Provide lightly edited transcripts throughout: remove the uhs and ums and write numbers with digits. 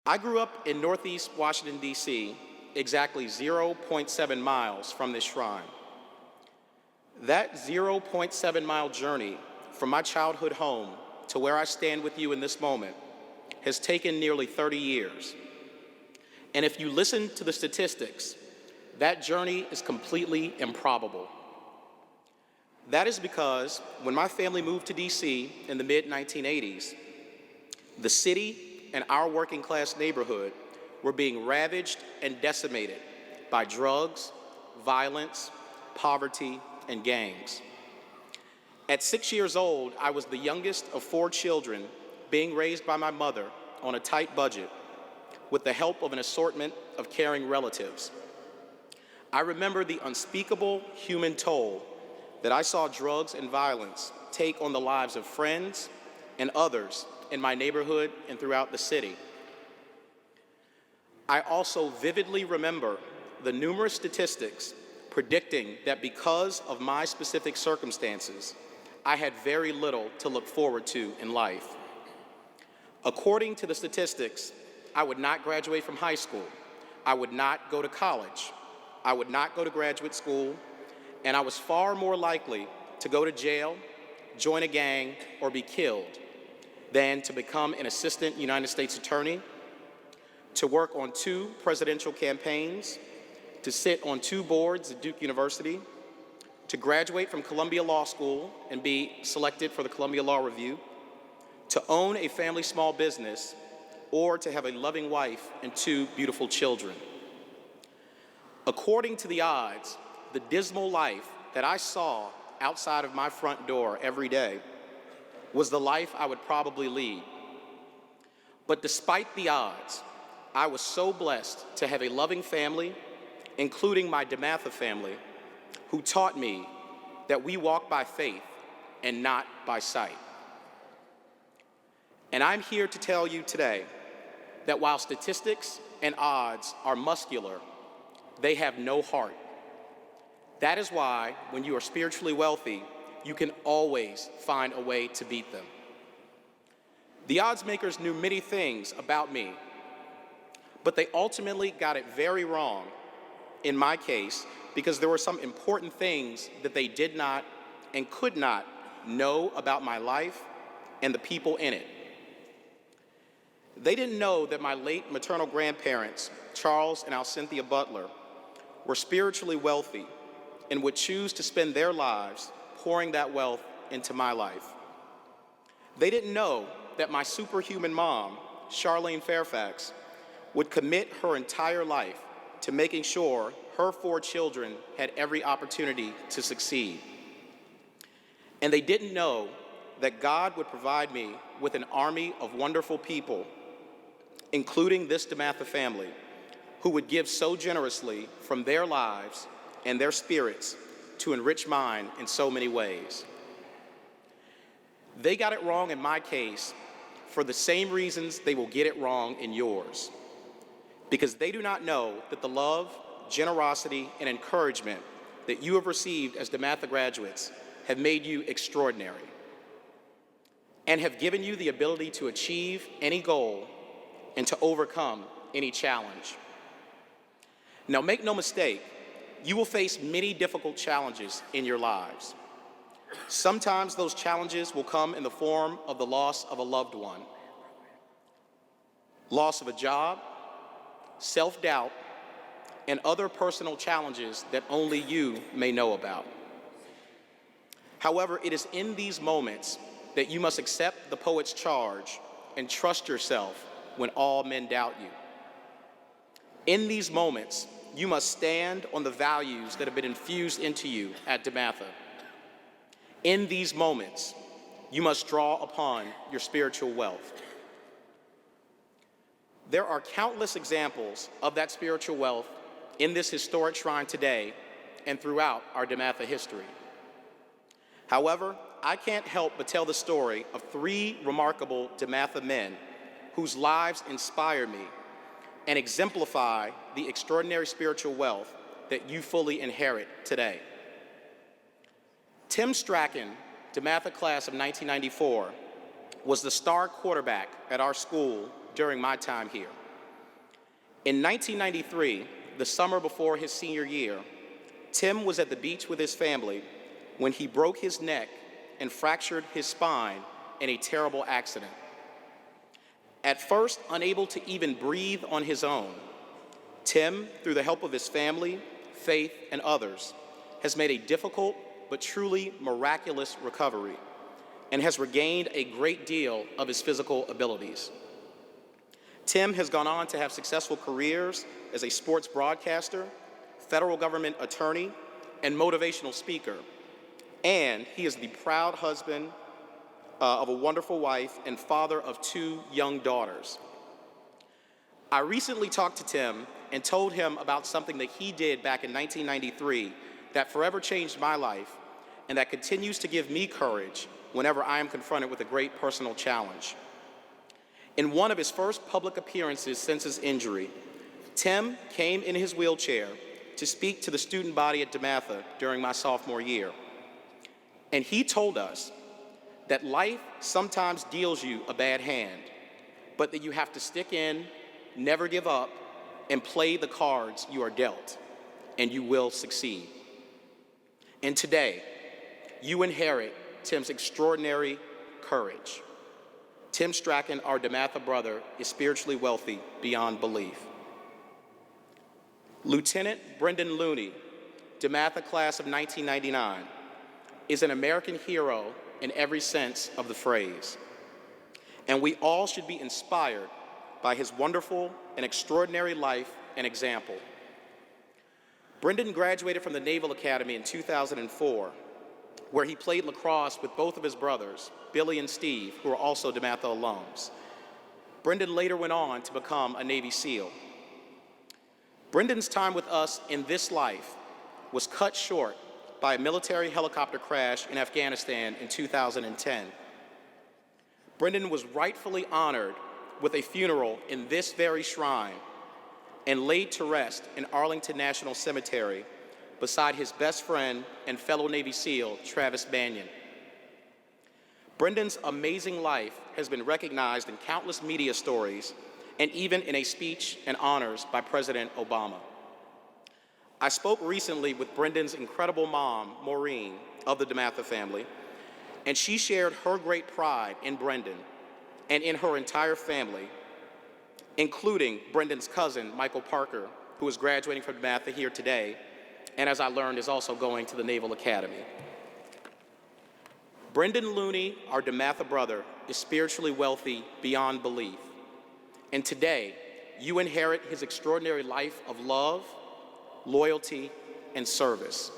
I grew up in Northeast Washington, D.C., exactly 0.7 miles from this shrine. That 0.7-mile journey from my childhood home to where I stand with you in this moment has taken nearly 30 years. And if you listen to the statistics, that journey is completely improbable. That is because when my family moved to DC in the mid-1980s, the city and our working class neighborhood were being ravaged and decimated by drugs, violence, poverty, and gangs. At 6 years old, I was the youngest of 4 children being raised by my mother on a tight budget with the help of an assortment of caring relatives. I remember the unspeakable human toll that I saw drugs and violence take on the lives of friends and others in my neighborhood and throughout the city. I also vividly remember the numerous statistics predicting that because of my specific circumstances, I had very little to look forward to in life. According to the statistics, I would not graduate from high school, I would not go to college, I would not go to graduate school, and I was far more likely to go to jail, join a gang, or be killed than to become an assistant United States attorney, to work on 2 presidential campaigns, to sit on 2 boards at Duke University, to graduate from Columbia Law School and be selected for the Columbia Law Review, to own a family small business, or to have a loving wife and 2 beautiful children. According to the odds, the dismal life that I saw outside of my front door every day was the life I would probably lead. But despite the odds, I was so blessed to have a loving family, including my DeMatha family, who taught me that we walk by faith and not by sight. And I'm here to tell you today that while statistics and odds are muscular, they have no heart. That is why, when you are spiritually wealthy, you can always find a way to beat them. The odds makers knew many things about me, but they ultimately got it very wrong in my case because there were some important things that they did not and could not know about my life and the people in it. They didn't know that my late maternal grandparents, Charles and Alcynthia Butler, were spiritually wealthy and would choose to spend their lives pouring that wealth into my life. They didn't know that my superhuman mom, Charlene Fairfax, would commit her entire life to making sure her 4 children had every opportunity to succeed. And they didn't know that God would provide me with an army of wonderful people, including this DeMatha family, who would give so generously from their lives and their spirits to enrich mine in so many ways. They got it wrong in my case for the same reasons they will get it wrong in yours, because they do not know that the love, generosity, and encouragement that you have received as DeMatha graduates have made you extraordinary and have given you the ability to achieve any goal and to overcome any challenge. Now, make no mistake, you will face many difficult challenges in your lives. Sometimes those challenges will come in the form of the loss of a loved one, loss of a job, self-doubt, and other personal challenges that only you may know about. However, it is in these moments that you must accept the poet's charge and trust yourself when all men doubt you. In these moments, you must stand on the values that have been infused into you at DeMatha. In these moments, you must draw upon your spiritual wealth. There are countless examples of that spiritual wealth in this historic shrine today and throughout our DeMatha history. However, I can't help but tell the story of 3 remarkable DeMatha men whose lives inspire me and exemplify the extraordinary spiritual wealth that you fully inherit today. Tim Strachan, DeMatha class of 1994, was the star quarterback at our school during my time here. In 1993, the summer before his senior year, Tim was at the beach with his family when he broke his neck and fractured his spine in a terrible accident. At first, unable to even breathe on his own, Tim, through the help of his family, faith, and others, has made a difficult but truly miraculous recovery and has regained a great deal of his physical abilities. Tim has gone on to have successful careers as a sports broadcaster, federal government attorney, and motivational speaker. And he is the proud husband of a wonderful wife and father of 2 young daughters. I recently talked to Tim and told him about something that he did back in 1993 that forever changed my life and that continues to give me courage whenever I am confronted with a great personal challenge. In one of his first public appearances since his injury, Tim came in his wheelchair to speak to the student body at DeMatha during my sophomore year. And he told us that life sometimes deals you a bad hand, but that you have to stick in, never give up, and play the cards you are dealt, and you will succeed. And today, you inherit Tim's extraordinary courage. Tim Strachan, our DeMatha brother, is spiritually wealthy beyond belief. Lieutenant Brendan Looney, DeMatha class of 1999, is an American hero in every sense of the phrase. And we all should be inspired by his wonderful and extraordinary life and example. Brendan graduated from the Naval Academy in 2004, where he played lacrosse with both of his brothers, Billy and Steve, who are also DeMatha alums. Brendan later went on to become a Navy SEAL. Brendan's time with us in this life was cut short by a military helicopter crash in Afghanistan in 2010. Brendan was rightfully honored with a funeral in this very shrine and laid to rest in Arlington National Cemetery beside his best friend and fellow Navy SEAL, Travis Banyan. Brendan's amazing life has been recognized in countless media stories and even in a speech and honors by President Obama. I spoke recently with Brendan's incredible mom, Maureen, of the DeMatha family, and she shared her great pride in Brendan and in her entire family, including Brendan's cousin, Michael Parker, who is graduating from DeMatha here today, and as I learned, is also going to the Naval Academy. Brendan Looney, our DeMatha brother, is spiritually wealthy beyond belief. And today, you inherit his extraordinary life of love, loyalty, and service.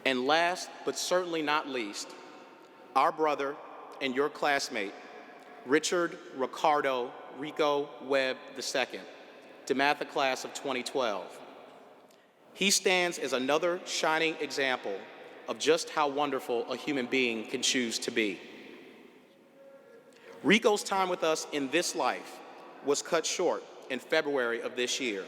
And last, but certainly not least, our brother and your classmate, Richard Ricardo Rico Webb II, DeMatha class of 2012. He stands as another shining example of just how wonderful a human being can choose to be. Rico's time with us in this life was cut short in February of this year,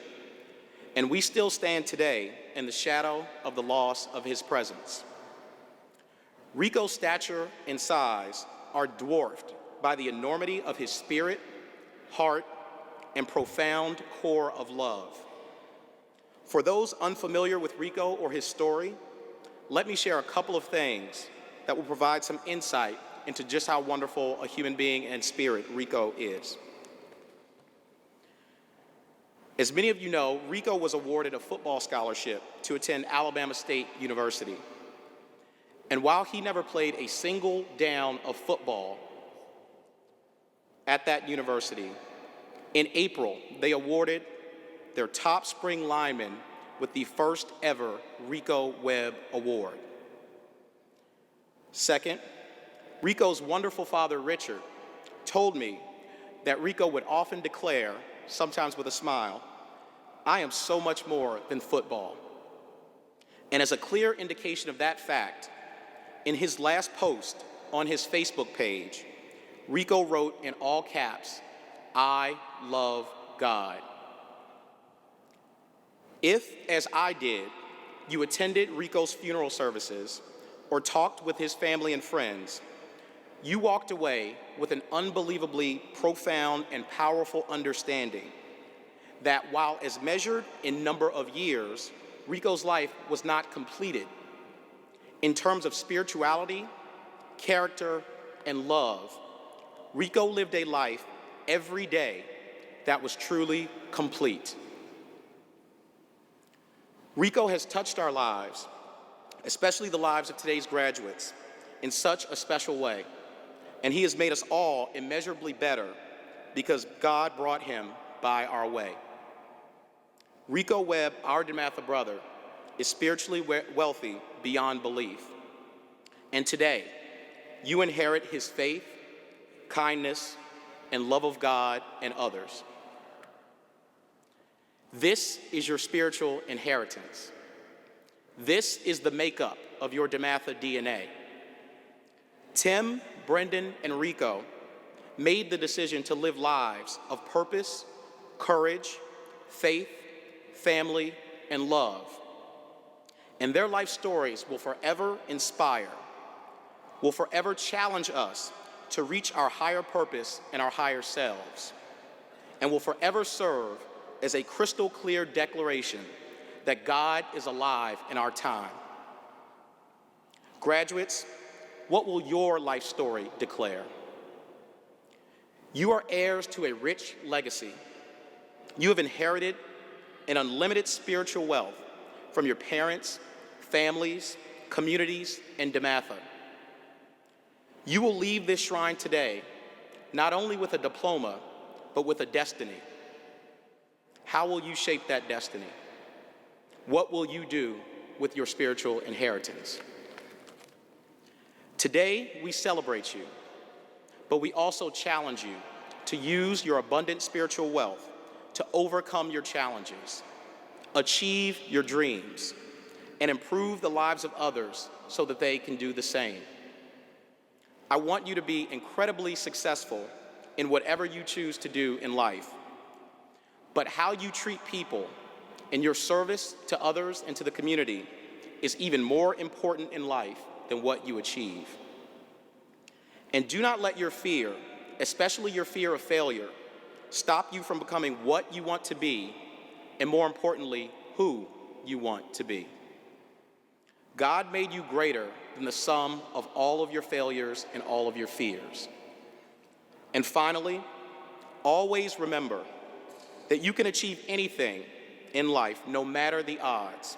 and we still stand today in the shadow of the loss of his presence. Rico's stature and size are dwarfed by the enormity of his spirit, heart, and profound core of love. For those unfamiliar with Rico or his story, let me share a couple of things that will provide some insight into just how wonderful a human being and spirit Rico is. As many of you know, Rico was awarded a football scholarship to attend Alabama State University. And while he never played a single down of football at that university, in April, they awarded their top spring lineman with the first ever Rico Webb Award. Second, Rico's wonderful father, Richard, told me that Rico would often declare, sometimes with a smile, "I am so much more than football." And as a clear indication of that fact, in his last post on his Facebook page, Rico wrote in all caps, "I love God." If, as I did, you attended Rico's funeral services or talked with his family and friends, you walked away with an unbelievably profound and powerful understanding that while as measured in number of years, Rico's life was not completed. In terms of spirituality, character, and love, Rico lived a life every day that was truly complete. Rico has touched our lives, especially the lives of today's graduates, in such a special way, and he has made us all immeasurably better because God brought him by our way. Rico Webb, our DeMatha brother, is spiritually wealthy beyond belief. And today, you inherit his faith, kindness, and love of God and others. This is your spiritual inheritance. This is the makeup of your DeMatha DNA. Tim, Brendan, and Rico made the decision to live lives of purpose, courage, faith, family, and love. And their life stories will forever inspire, will forever challenge us to reach our higher purpose and our higher selves, and will forever serve as a crystal clear declaration that God is alive in our time. Graduates, what will your life story declare? You are heirs to a rich legacy. You have inherited an unlimited spiritual wealth from your parents, families, communities, and DeMatha. You will leave this shrine today not only with a diploma, but with a destiny. How will you shape that destiny? What will you do with your spiritual inheritance? Today, we celebrate you, but we also challenge you to use your abundant spiritual wealth to overcome your challenges, achieve your dreams, and improve the lives of others so that they can do the same. I want you to be incredibly successful in whatever you choose to do in life. But how you treat people in your service to others and to the community is even more important in life than what you achieve. And do not let your fear, especially your fear of failure, stop you from becoming what you want to be, and more importantly, who you want to be. God made you greater than the sum of all of your failures and all of your fears. And finally, always remember that you can achieve anything in life, no matter the odds.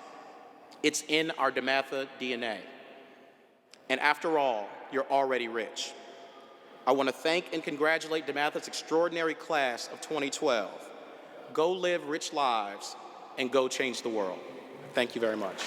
It's in our DeMatha DNA. And after all, you're already rich. I want to thank and congratulate DeMatha's extraordinary class of 2012. Go live rich lives and go change the world. Thank you very much.